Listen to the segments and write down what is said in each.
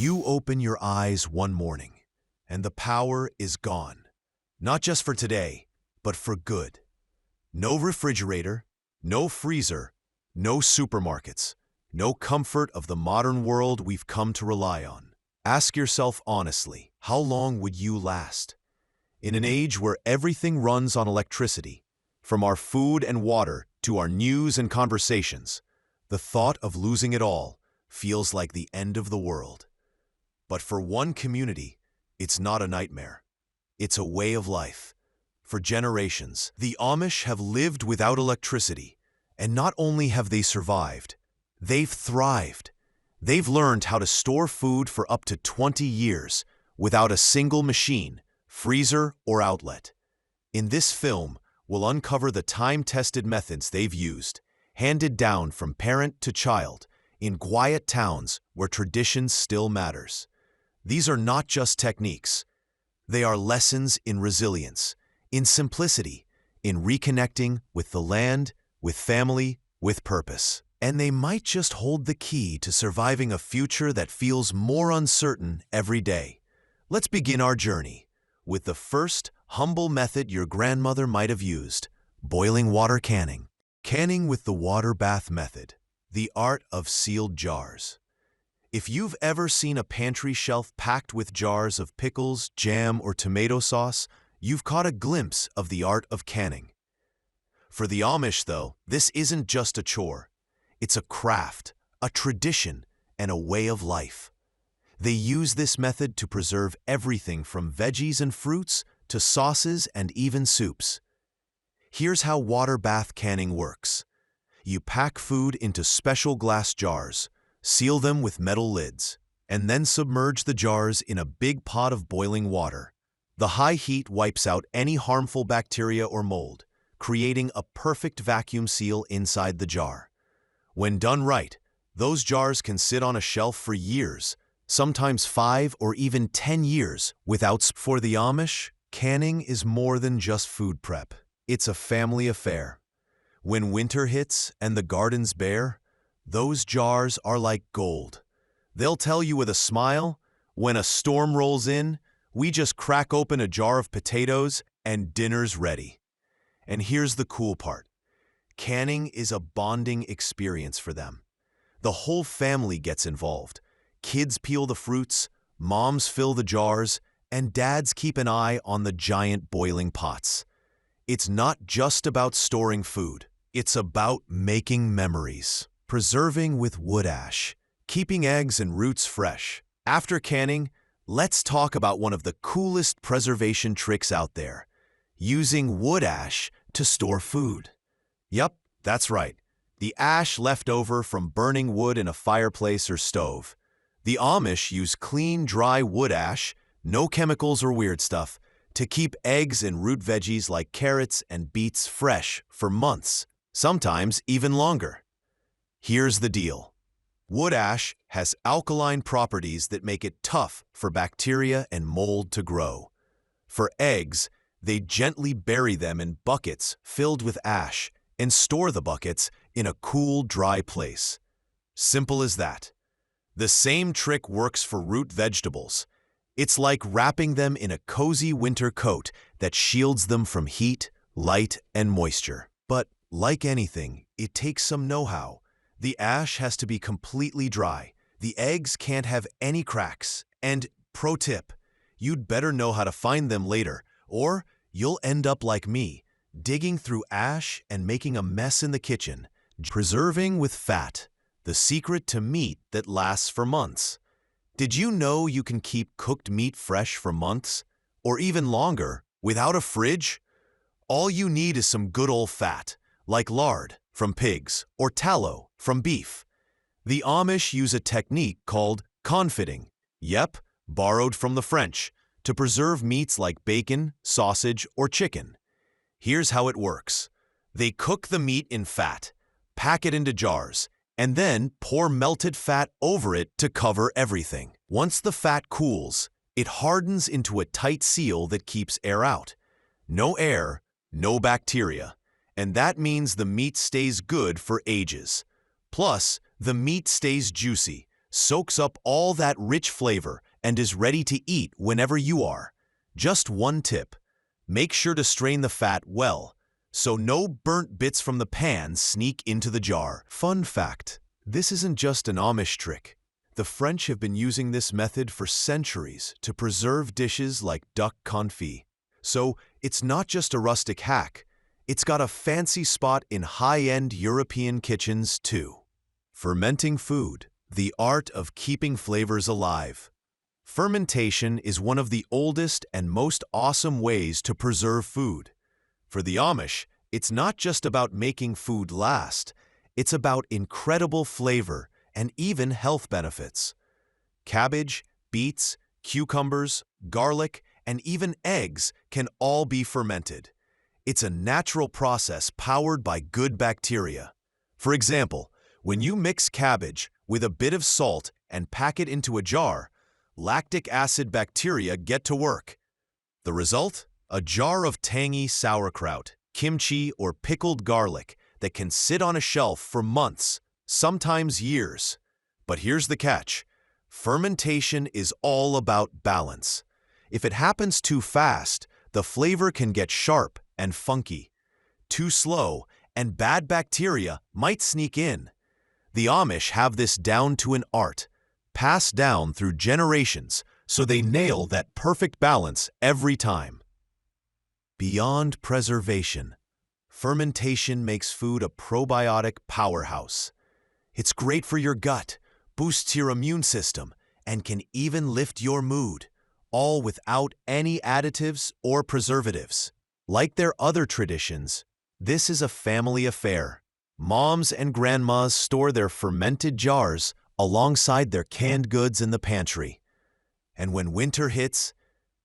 You open your eyes one morning, and the power is gone. Not just for today, but for good. No refrigerator, no freezer, no supermarkets, no comfort of the modern world we've come to rely on. Ask yourself honestly, how long would you last? In an age where everything runs on electricity, from our food and water to our news and conversations, the thought of losing it all feels like the end of the world. But for one community, it's not a nightmare. It's a way of life. For generations, the Amish have lived without electricity, and not only have they survived, they've thrived. They've learned how to store food for up to 20 years without a single machine, freezer, or outlet. In this film, we'll uncover the time-tested methods they've used, handed down from parent to child, in quiet towns where tradition still matters. These are not just techniques. They are lessons in resilience, in simplicity, in reconnecting with the land, with family, with purpose. And they might just hold the key to surviving a future that feels more uncertain every day. Let's begin our journey with the first humble method your grandmother might have used: boiling water canning. Canning with the water bath method, the art of sealed jars. If you've ever seen a pantry shelf packed with jars of pickles, jam, or tomato sauce, you've caught a glimpse of the art of canning. For the Amish, though, this isn't just a chore. It's a craft, a tradition, and a way of life. They use this method to preserve everything from veggies and fruits to sauces and even soups. Here's how water bath canning works. You pack food into special glass jars, seal them with metal lids, and then submerge the jars in a big pot of boiling water. The high heat wipes out any harmful bacteria or mold, creating a perfect vacuum seal inside the jar. When done right, those jars can sit on a shelf for years, sometimes 5 or even 10 years without. For the Amish, canning is more than just food prep. It's a family affair. When winter hits and the garden's bare, those jars are like gold. They'll tell you with a smile, when a storm rolls in, we just crack open a jar of potatoes and dinner's ready. And here's the cool part. Canning is a bonding experience for them. The whole family gets involved. Kids peel the fruits, moms fill the jars, and dads keep an eye on the giant boiling pots. It's not just about storing food. It's about making memories, preserving with wood ash, keeping eggs and roots fresh. After canning, let's talk about one of the coolest preservation tricks out there: using wood ash to store food. Yup, that's right. The ash left over from burning wood in a fireplace or stove. The Amish use clean, dry wood ash, no chemicals or weird stuff, to keep eggs and root veggies like carrots and beets fresh for months, sometimes even longer. Here's the deal. Wood ash has alkaline properties that make it tough for bacteria and mold to grow. For eggs, they gently bury them in buckets filled with ash and store the buckets in a cool, dry place. Simple as that. The same trick works for root vegetables. It's like wrapping them in a cozy winter coat that shields them from heat, light, and moisture. But like anything, it takes some know-how. The ash has to be completely dry. The eggs can't have any cracks. And pro tip, you'd better know how to find them later, or you'll end up like me, digging through ash and making a mess in the kitchen. Preserving with fat, the secret to meat that lasts for months. Did you know you can keep cooked meat fresh for months, or even longer, without a fridge? All you need is some good old fat, like lard from pigs or tallow from beef. The Amish use a technique called confitting, yep, borrowed from the French, to preserve meats like bacon, sausage, or chicken. Here's how it works. They cook the meat in fat, pack it into jars, and then pour melted fat over it to cover everything. Once the fat cools, it hardens into a tight seal that keeps air out. No air, no bacteria. And that means the meat stays good for ages. Plus, the meat stays juicy, soaks up all that rich flavor and is ready to eat whenever you are. Just one tip: make sure to strain the fat well, so no burnt bits from the pan sneak into the jar. Fun fact: this isn't just an Amish trick. The French have been using this method for centuries to preserve dishes like duck confit. So it's not just a rustic hack, it's got a fancy spot in high-end European kitchens too. Fermenting food, the art of keeping flavors alive. Fermentation is one of the oldest and most awesome ways to preserve food. For the Amish, it's not just about making food last, it's about incredible flavor and even health benefits. Cabbage, beets, cucumbers, garlic, and even eggs can all be fermented. It's a natural process powered by good bacteria. For example, when you mix cabbage with a bit of salt and pack it into a jar, lactic acid bacteria get to work. The result? A jar of tangy sauerkraut, kimchi, or pickled garlic that can sit on a shelf for months, sometimes years. But here's the catch: fermentation is all about balance. If it happens too fast, the flavor can get sharp and funky. Too slow, and bad bacteria might sneak in. The Amish have this down to an art, passed down through generations, so they nail that perfect balance every time. Beyond preservation, fermentation makes food a probiotic powerhouse. It's great for your gut, boosts your immune system, and can even lift your mood, all without any additives or preservatives. Like their other traditions, this is a family affair. Moms and grandmas store their fermented jars alongside their canned goods in the pantry. And when winter hits,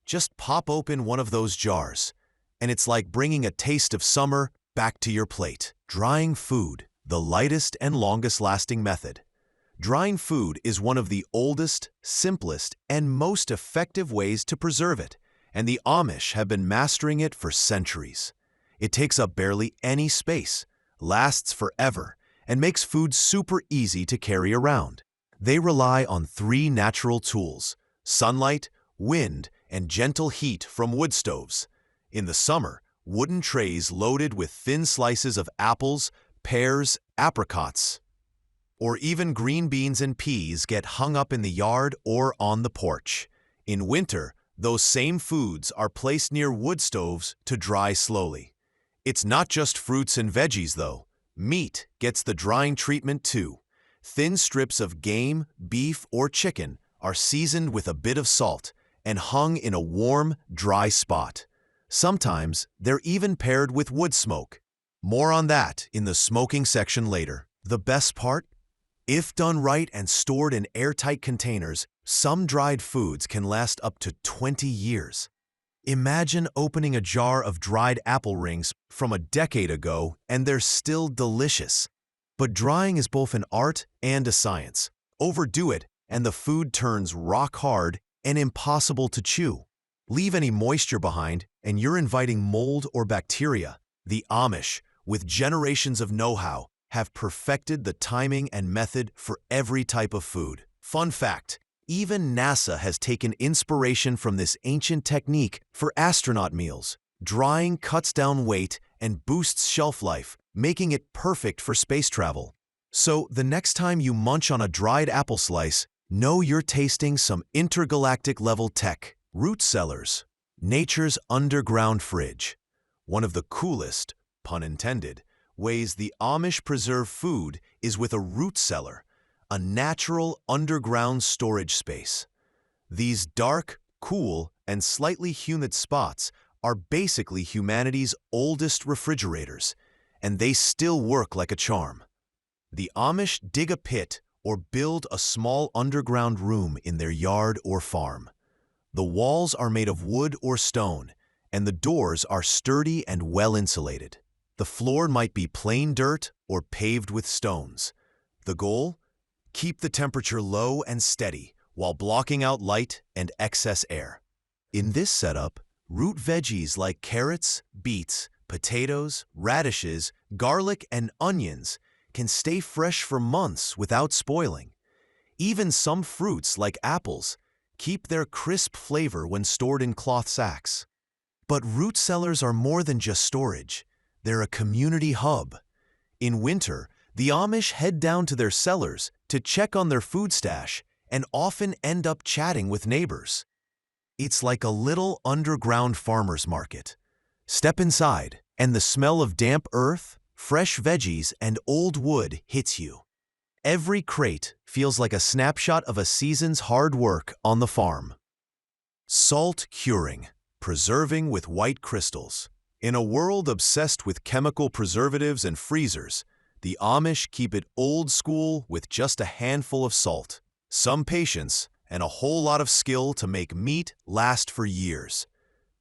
just pop open one of those jars, and it's like bringing a taste of summer back to your plate. Drying food, the lightest and longest-lasting method. Drying food is one of the oldest, simplest, and most effective ways to preserve it, and the Amish have been mastering it for centuries. It takes up barely any space, lasts forever, and makes food super easy to carry around. They rely on 3 natural tools: sunlight, wind, and gentle heat from wood stoves. In the summer, wooden trays loaded with thin slices of apples, pears, apricots, or even green beans and peas get hung up in the yard or on the porch. In winter, those same foods are placed near wood stoves to dry slowly. It's not just fruits and veggies, though. Meat gets the drying treatment too. Thin strips of game, beef, or chicken are seasoned with a bit of salt and hung in a warm, dry spot. Sometimes they're even paired with wood smoke. More on that in the smoking section later. The best part? If done right and stored in airtight containers, some dried foods can last up to 20 years. Imagine opening a jar of dried apple rings from a decade ago and they're still delicious. But drying is both an art and a science. Overdo it and the food turns rock hard and impossible to chew. Leave any moisture behind and you're inviting mold or bacteria. The Amish, with generations of know-how, have perfected the timing and method for every type of food. Fun fact: even NASA has taken inspiration from this ancient technique for astronaut meals. Drying cuts down weight and boosts shelf life, making it perfect for space travel. So the next time you munch on a dried apple slice, know you're tasting some intergalactic-level tech. Cellars, nature's underground fridge. One of the coolest, pun intended, ways the Amish preserve food is with a root cellar, a natural underground storage space. These dark, cool, and slightly humid spots are basically humanity's oldest refrigerators, and they still work like a charm. The Amish dig a pit or build a small underground room in their yard or farm. The walls are made of wood or stone, and the doors are sturdy and well-insulated. The floor might be plain dirt or paved with stones. The goal? Keep the temperature low and steady while blocking out light and excess air. In this setup, root veggies like carrots, beets, potatoes, radishes, garlic, and onions can stay fresh for months without spoiling. Even some fruits, like apples, keep their crisp flavor when stored in cloth sacks. But root cellars are more than just storage. They're a community hub. In winter, the Amish head down to their cellars to check on their food stash and often end up chatting with neighbors. It's like a little underground farmer's market. Step inside, and the smell of damp earth, fresh veggies, and old wood hits you. Every crate feels like a snapshot of a season's hard work on the farm. Salt curing, preserving with white crystals. In a world obsessed with chemical preservatives and freezers, the Amish keep it old school with just a handful of salt, some patience, and a whole lot of skill to make meat last for years.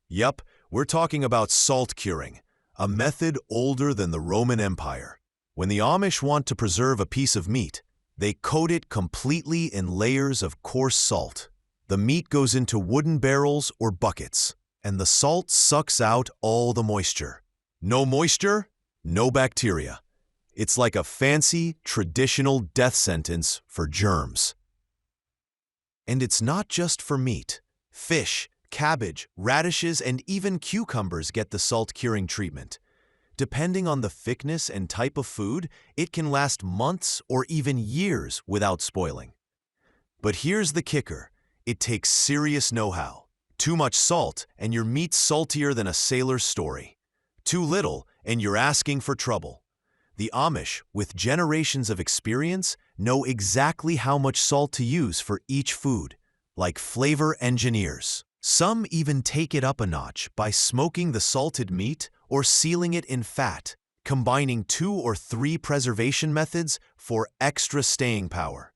Yup, we're talking about salt curing, a method older than the Roman Empire. When the Amish want to preserve a piece of meat, they coat it completely in layers of coarse salt. The meat goes into wooden barrels or buckets, and the salt sucks out all the moisture. No moisture, no bacteria. It's like a fancy, traditional death sentence for germs. And it's not just for meat. Fish, cabbage, radishes, and even cucumbers get the salt curing treatment. Depending on the thickness and type of food, it can last months or even years without spoiling. But here's the kicker. It takes serious know-how. Too much salt, and your meat's saltier than a sailor's story. Too little, and you're asking for trouble. The Amish, with generations of experience, know exactly how much salt to use for each food, like flavor engineers. Some even take it up a notch by smoking the salted meat or sealing it in fat, combining 2 or 3 preservation methods for extra staying power.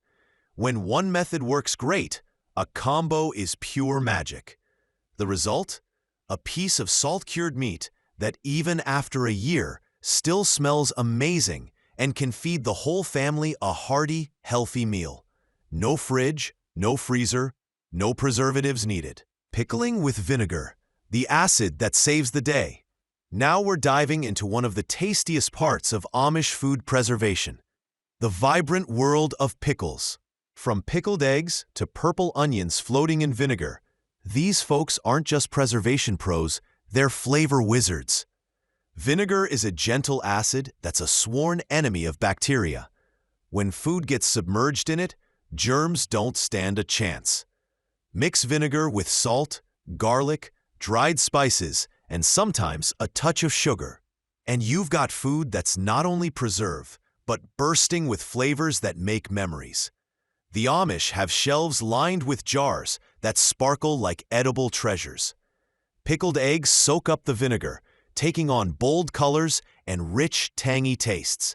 When one method works great, a combo is pure magic. The result? A piece of salt-cured meat that even after a year still smells amazing and can feed the whole family a hearty, healthy meal. No fridge, no freezer, no preservatives needed. Pickling with vinegar, the acid that saves the day. Now we're diving into one of the tastiest parts of Amish food preservation, the vibrant world of pickles. From pickled eggs to purple onions floating in vinegar, these folks aren't just preservation pros, they're flavor wizards. Vinegar is a gentle acid that's a sworn enemy of bacteria. When food gets submerged in it, germs don't stand a chance. Mix vinegar with salt, garlic, dried spices, and sometimes a touch of sugar. And you've got food that's not only preserved, but bursting with flavors that make memories. The Amish have shelves lined with jars that sparkle like edible treasures. Pickled eggs soak up the vinegar, taking on bold colors and rich, tangy tastes.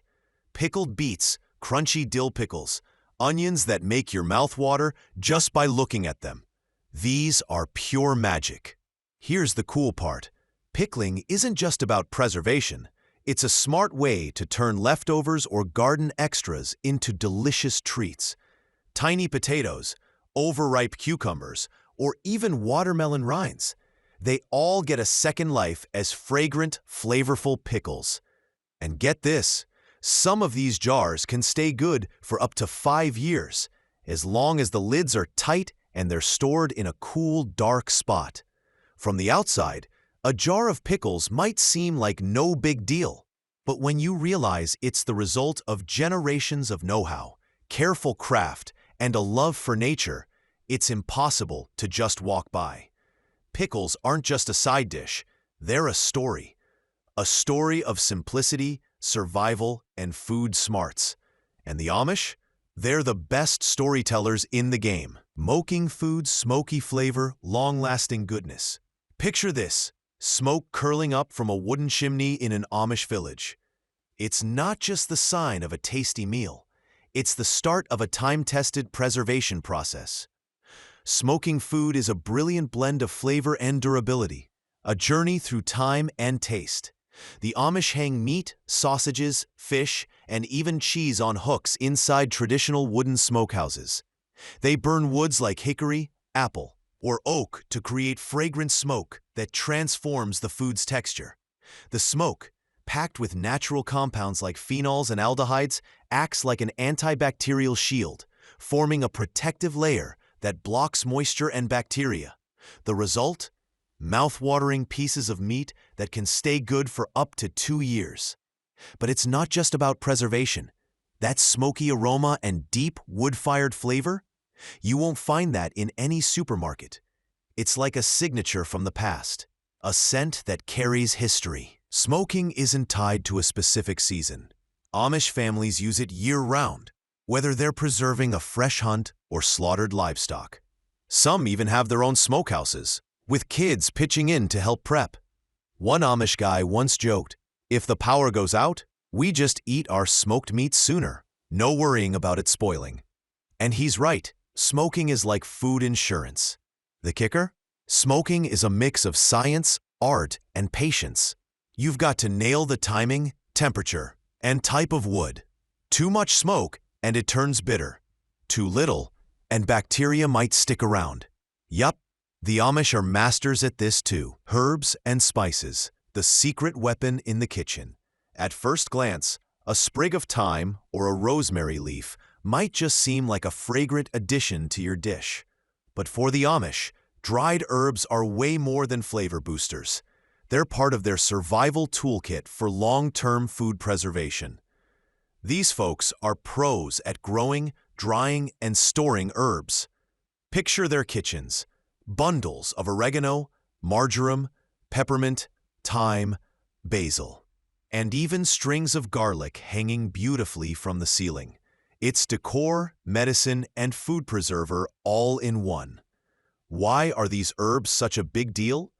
Pickled beets, crunchy dill pickles, onions that make your mouth water just by looking at them. These are pure magic. Here's the cool part. Pickling isn't just about preservation. It's a smart way to turn leftovers or garden extras into delicious treats. Tiny potatoes, overripe cucumbers, or even watermelon rinds. They all get a second life as fragrant, flavorful pickles. And get this, some of these jars can stay good for up to 5 years, as long as the lids are tight and they're stored in a cool, dark spot. From the outside, a jar of pickles might seem like no big deal, but when you realize it's the result of generations of know-how, careful craft, and a love for nature, it's impossible to just walk by. Pickles aren't just a side dish, they're a story. A story of simplicity, survival, and food smarts. And the Amish? They're the best storytellers in the game. Smoking food's smoky flavor, long-lasting goodness. Picture this, smoke curling up from a wooden chimney in an Amish village. It's not just the sign of a tasty meal. It's the start of a time-tested preservation process. Smoking food is a brilliant blend of flavor and durability, a journey through time and taste. The Amish hang meat, sausages, fish, and even cheese on hooks inside traditional wooden smokehouses. They burn woods like hickory, apple, or oak to create fragrant smoke that transforms the food's texture. The smoke, packed with natural compounds like phenols and aldehydes, acts like an antibacterial shield, forming a protective layer that blocks moisture and bacteria. The result? Mouth-watering pieces of meat that can stay good for up to 2 years. But it's not just about preservation. That smoky aroma and deep wood-fired flavor? You won't find that in any supermarket. It's like a signature from the past, a scent that carries history. Smoking isn't tied to a specific season. Amish families use it year-round, whether they're preserving a fresh hunt or slaughtered livestock. Some even have their own smokehouses, with kids pitching in to help prep. One Amish guy once joked, "If the power goes out, we just eat our smoked meat sooner, no worrying about it spoiling." And he's right, smoking is like food insurance. The kicker? Smoking is a mix of science, art, and patience. You've got to nail the timing, temperature, and type of wood. Too much smoke, and it turns bitter. Too little, and bacteria might stick around. Yup, the Amish are masters at this too. Herbs and spices, the secret weapon in the kitchen. At first glance, a sprig of thyme or a rosemary leaf might just seem like a fragrant addition to your dish. But for the Amish, dried herbs are way more than flavor boosters. They're part of their survival toolkit for long-term food preservation. These folks are pros at growing, drying, and storing herbs. Picture their kitchens: bundles of oregano, marjoram, peppermint, thyme, basil, and even strings of garlic hanging beautifully from the ceiling. It's decor, medicine, and food preserver all in one. Why are these herbs such a big deal?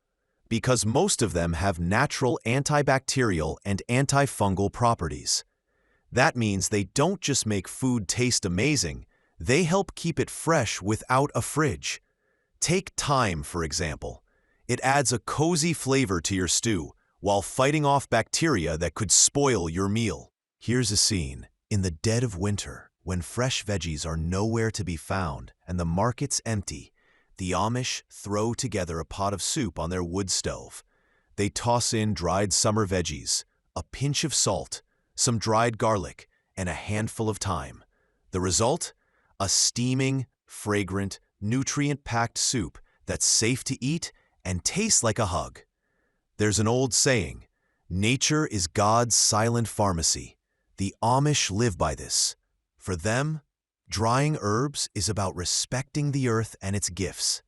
Because most of them have natural antibacterial and antifungal properties. That means they don't just make food taste amazing, they help keep it fresh without a fridge. Take thyme, for example. It adds a cozy flavor to your stew while fighting off bacteria that could spoil your meal. Here's a scene in the dead of winter when fresh veggies are nowhere to be found and the market's empty. The Amish throw together a pot of soup on their wood stove. They toss in dried summer veggies, a pinch of salt, some dried garlic, and a handful of thyme. The result? A steaming, fragrant, nutrient-packed soup that's safe to eat and tastes like a hug. There's an old saying, nature is God's silent pharmacy. The Amish live by this. For them, drying herbs is about respecting the earth and its gifts.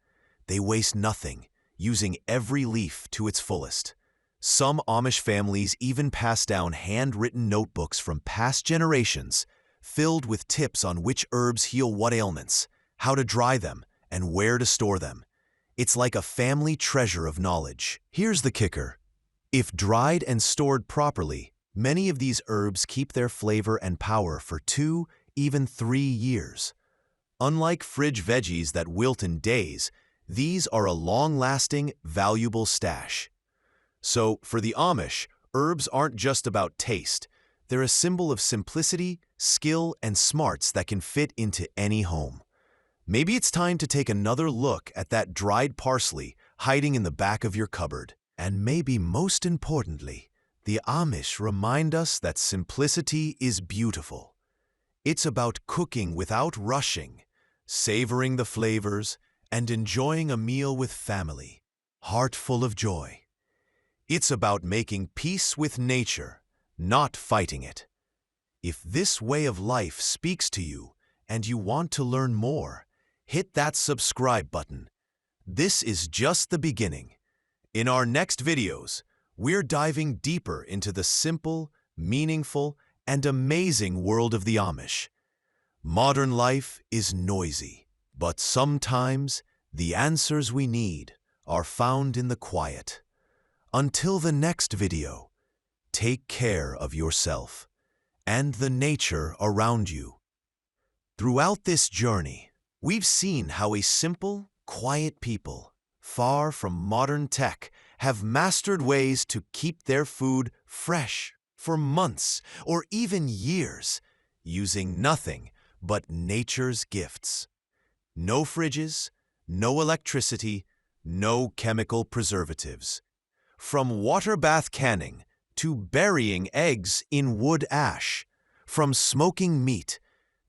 They waste nothing, using every leaf to its fullest. Some Amish families even pass down handwritten notebooks from past generations, filled with tips on which herbs heal what ailments, how to dry them, and where to store them. It's like a family treasure of knowledge. Here's the kicker. If dried and stored properly, many of these herbs keep their flavor and power for 2, even 3 years. Unlike fridge veggies that wilt in days, these are a long-lasting, valuable stash. So, for the Amish, herbs aren't just about taste. They're a symbol of simplicity, skill, and smarts that can fit into any home. Maybe it's time to take another look at that dried parsley hiding in the back of your cupboard. And maybe most importantly, the Amish remind us that simplicity is beautiful. It's about cooking without rushing, savoring the flavors, and enjoying a meal with family, heart full of joy. It's about making peace with nature, not fighting it. If this way of life speaks to you and you want to learn more, hit that subscribe button. This is just the beginning. In our next videos, we're diving deeper into the simple, meaningful, and amazing world of the Amish. Modern life is noisy, but sometimes the answers we need are found in the quiet. Until the next video, take care of yourself and the nature around you. Throughout this journey, we've seen how a simple, quiet people, far from modern tech, have mastered ways to keep their food fresh for months or even years, using nothing but nature's gifts. No fridges, no electricity, no chemical preservatives. From water bath canning to burying eggs in wood ash, from smoking meat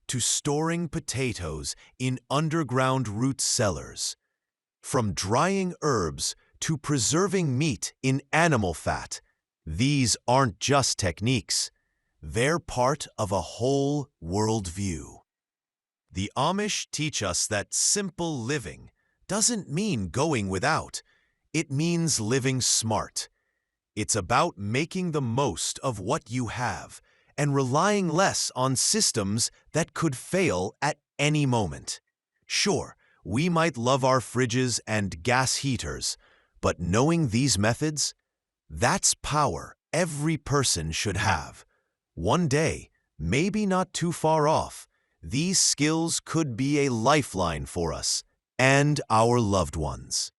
to storing potatoes in underground root cellars. From drying herbs to preserving meat in animal fat, these aren't just techniques. They're part of a whole worldview. The Amish teach us that simple living doesn't mean going without. It means living smart. It's about making the most of what you have and relying less on systems that could fail at any moment. Sure, we might love our fridges and gas heaters, but knowing these methods, that's power every person should have. One day, maybe not too far off, these skills could be a lifeline for us and our loved ones.